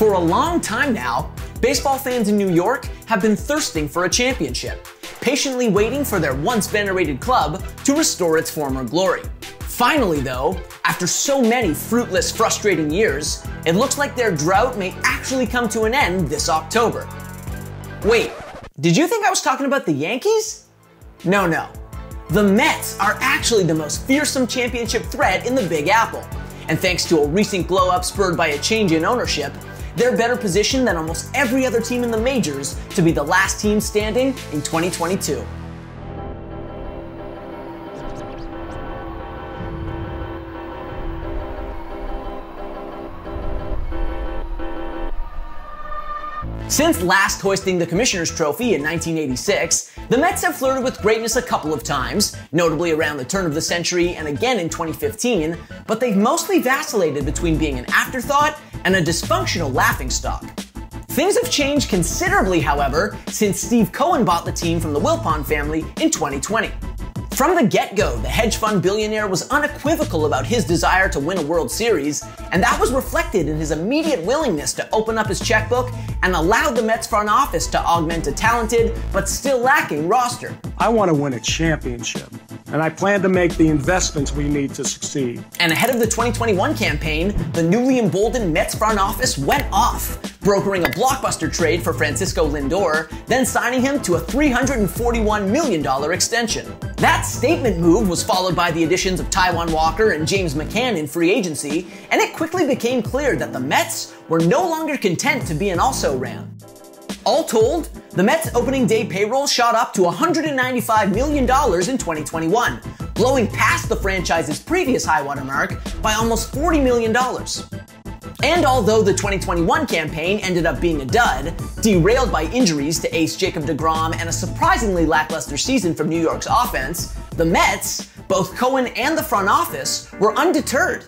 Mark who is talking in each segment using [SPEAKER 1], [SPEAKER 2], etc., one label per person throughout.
[SPEAKER 1] For a long time now, baseball fans in New York have been thirsting for a championship, patiently waiting for their once venerated club to restore its former glory. Finally though, after so many fruitless, frustrating years, it looks like their drought may actually come to an end this October. Wait, did you think I was talking about the Yankees? No. The Mets are actually the most fearsome championship threat in the Big Apple, and thanks to a recent glow-up spurred by a change in ownership, they're better positioned than almost every other team in the majors to be the last team standing in 2022. Since last hoisting the Commissioner's Trophy in 1986, the Mets have flirted with greatness a couple of times, notably around the turn of the century and again in 2015, but they've mostly vacillated between being an afterthought and a dysfunctional laughingstock. Things have changed considerably, however, since Steve Cohen bought the team from the Wilpon family in 2020. From the get-go, the hedge fund billionaire was unequivocal about his desire to win a World Series, and that was reflected in his immediate willingness to open up his checkbook and allow the Mets front office to augment a talented but still lacking roster.
[SPEAKER 2] I want to win a championship, and I plan to make the investments we need to succeed.
[SPEAKER 1] And ahead of the 2021 campaign, the newly emboldened Mets front office went off, brokering a blockbuster trade for Francisco Lindor, then signing him to a $341 million extension. That statement move was followed by the additions of Taijuan Walker and James McCann in free agency, and it quickly became clear that the Mets were no longer content to be an also-ran. All told, the Mets' opening day payroll shot up to $195 million in 2021, blowing past the franchise's previous high-water mark by almost $40 million. And although the 2021 campaign ended up being a dud, derailed by injuries to ace Jacob deGrom and a surprisingly lackluster season from New York's offense, the Mets, both Cohen and the front office, were undeterred.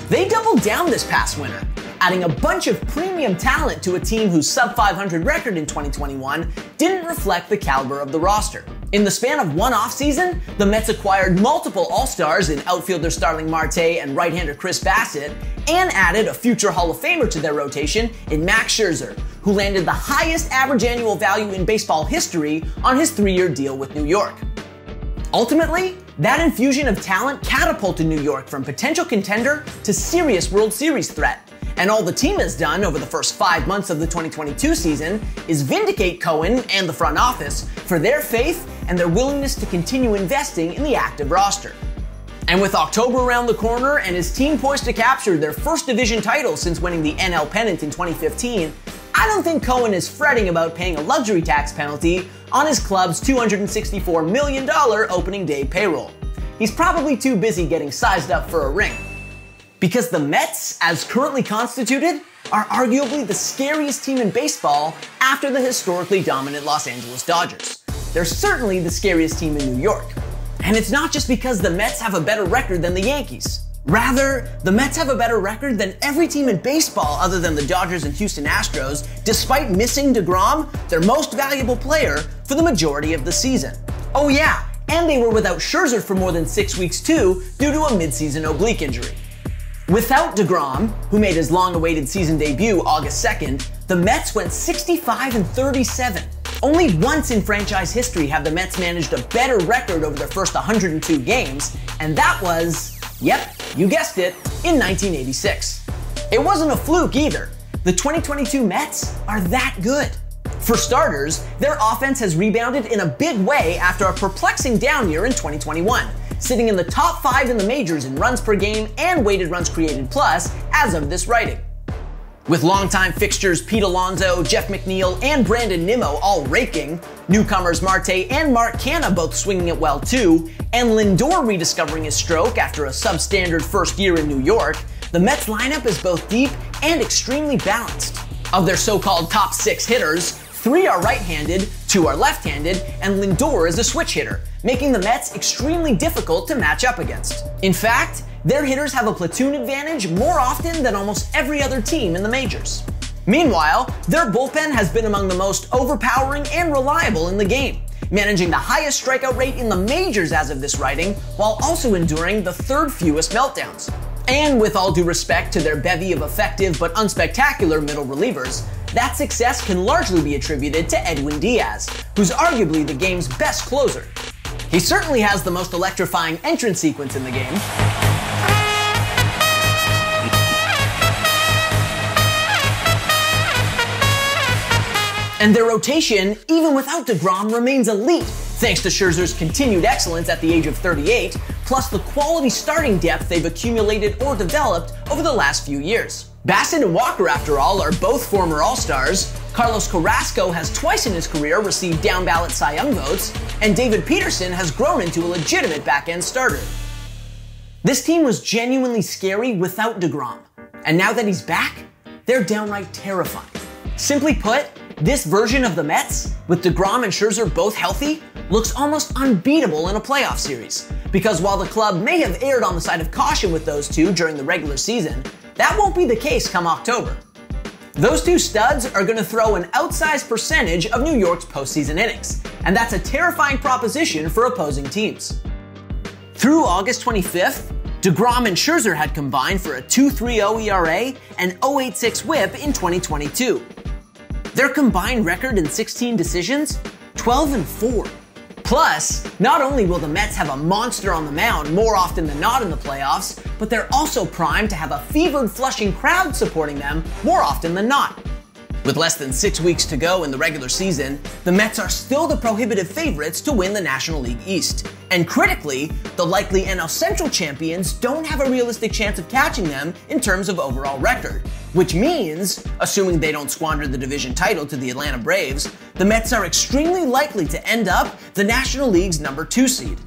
[SPEAKER 1] They doubled down this past winter, adding a bunch of premium talent to a team whose sub-500 record in 2021 didn't reflect the caliber of the roster. In the span of one offseason, the Mets acquired multiple All-Stars in outfielder Starling Marte and right-hander Chris Bassett, and added a future Hall of Famer to their rotation in Max Scherzer, who landed the highest average annual value in baseball history on his 3-year deal with New York. Ultimately, that infusion of talent catapulted New York from potential contender to serious World Series threat. And all the team has done over the first 5 months of the 2022 season is vindicate Cohen and the front office for their faith and their willingness to continue investing in the active roster. And with October around the corner and his team poised to capture their first division title since winning the NL pennant in 2015, I don't think Cohen is fretting about paying a luxury tax penalty on his club's $264 million opening day payroll. He's probably too busy getting sized up for a ring. Because the Mets, as currently constituted, are arguably the scariest team in baseball after the historically dominant Los Angeles Dodgers. They're certainly the scariest team in New York. And it's not just because the Mets have a better record than the Yankees. Rather, the Mets have a better record than every team in baseball other than the Dodgers and Houston Astros, despite missing deGrom, their most valuable player, for the majority of the season. Oh yeah, and they were without Scherzer for more than 6 weeks too, due to a midseason oblique injury. Without deGrom, who made his long-awaited season debut August 2nd, the Mets went 65-37. Only once in franchise history have the Mets managed a better record over their first 102 games, and that was, yep, you guessed it, in 1986. It wasn't a fluke either. The 2022 Mets are that good. For starters, their offense has rebounded in a big way after a perplexing down year in 2021, sitting in the top 5 in the majors in runs per game and weighted runs created plus as of this writing. With longtime fixtures Pete Alonso, Jeff McNeil, and Brandon Nimmo all raking, newcomers Marte and Mark Canha both swinging it well too, and Lindor rediscovering his stroke after a substandard first year in New York, the Mets lineup is both deep and extremely balanced. Of their so-called top 6 hitters, 3 are right-handed, 2 are left-handed, and Lindor is a switch hitter, making the Mets extremely difficult to match up against. In fact, their hitters have a platoon advantage more often than almost every other team in the majors. Meanwhile, their bullpen has been among the most overpowering and reliable in the game, managing the highest strikeout rate in the majors as of this writing, while also enduring the 3rd fewest meltdowns. And with all due respect to their bevy of effective but unspectacular middle relievers, that success can largely be attributed to Edwin Diaz, who's arguably the game's best closer. He certainly has the most electrifying entrance sequence in the game. And their rotation, even without DeGrom, remains elite, thanks to Scherzer's continued excellence at the age of 38, plus the quality starting depth they've accumulated or developed over the last few years. Bassett and Walker, after all, are both former All-Stars. Carlos Carrasco has twice in his career received down-ballot Cy Young votes, and David Peterson has grown into a legitimate back-end starter. This team was genuinely scary without DeGrom, and now that he's back, they're downright terrifying. Simply put, this version of the Mets, with DeGrom and Scherzer both healthy, looks almost unbeatable in a playoff series. Because while the club may have erred on the side of caution with those two during the regular season, that won't be the case come October. Those two studs are going to throw an outsized percentage of New York's postseason innings, and that's a terrifying proposition for opposing teams. Through August 25th, DeGrom and Scherzer had combined for a 2.30 ERA and 0.86 WHIP in 2022. Their combined record in 16 decisions? 12-4. Plus, not only will the Mets have a monster on the mound more often than not in the playoffs, but they're also primed to have a fevered Flushing crowd supporting them more often than not. With less than 6 weeks to go in the regular season, the Mets are still the prohibitive favorites to win the National League East. And critically, the likely NL Central champions don't have a realistic chance of catching them in terms of overall record. Which means, assuming they don't squander the division title to the Atlanta Braves, the Mets are extremely likely to end up the National League's number 2 seed.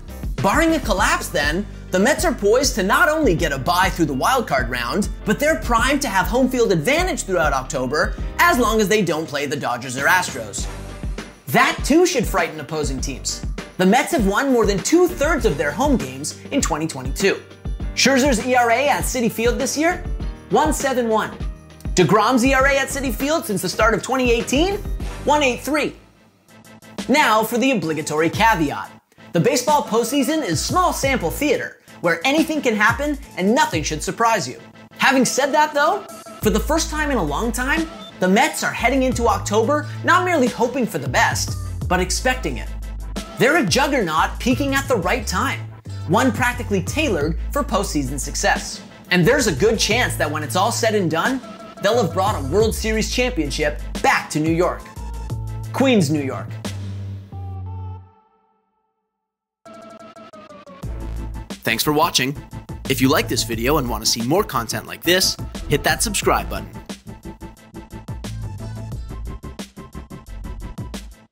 [SPEAKER 1] Barring a collapse then, the Mets are poised to not only get a bye through the wildcard round, but they're primed to have home field advantage throughout October as long as they don't play the Dodgers or Astros. That too should frighten opposing teams. The Mets have won more than 2/3 of their home games in 2022. Scherzer's ERA at Citi Field this year? 1.71. DeGrom's ERA at Citi Field since the start of 2018? 1.83. Now for the obligatory caveat. The baseball postseason is small sample theater, where anything can happen and nothing should surprise you. Having said that though, for the first time in a long time, the Mets are heading into October not merely hoping for the best, but expecting it. They're a juggernaut peaking at the right time, one practically tailored for postseason success. And there's a good chance that when it's all said and done, they'll have brought a World Series championship back to New York. Queens, New York. Thanks for watching. If you like this video and want to see more content like this, hit that subscribe button.